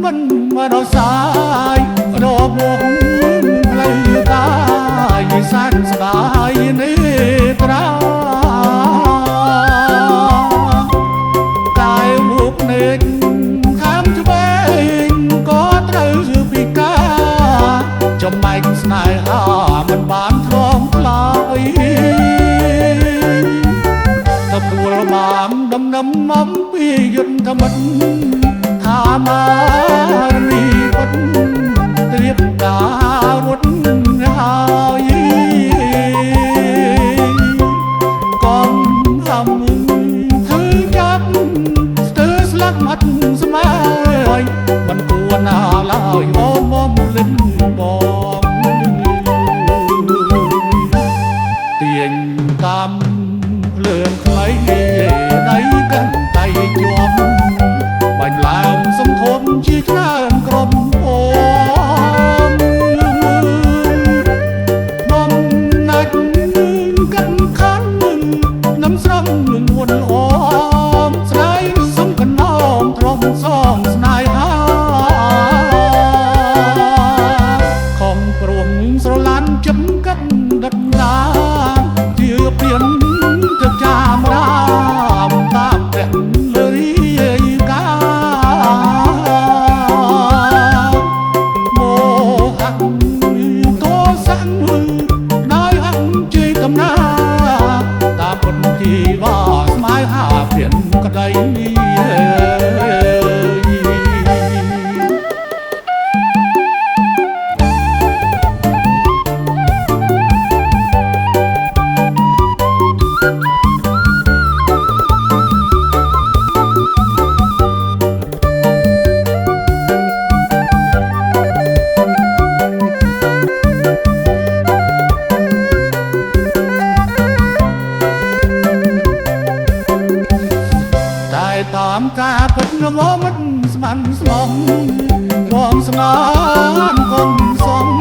មិនមកដល់សាយរកមកផ្លូវកាយសានស្ដាយនេះត្រាកាយមុខនេកខាងឆ្វេងក៏ត្រូវពិការចំណែកស្នេហាមិនបានធ្លងថ្លៃទទួលបានដំណឹមអំពីយុទ្ធមិត្តថាមារីពុតត្រៀបការរត់ហើយកងហំធ្វើចាប់ស្ទើរស្លាប់មាត់ស្មាយមិនគួរណាឡើយអូមកលិនបងទាញតាមភ្លើងខ្លីដៃកាន់ដៃជាប់បាញ់ឡើងសំធំជាច្រើនក្រុមអូបំណាច់កាន់ខាននំស្រំមួនអូស្រីសំកណោមទ្រមសងស្នេហាខំព្រមស្រឡាញ់ចំកាត់ដិតដាជាព្រៀនទៅចាមរាមតាមព្រះលើរីកាក្តីតាមការពិតងមមិនស្មានស្មងបងស្នានកុំសង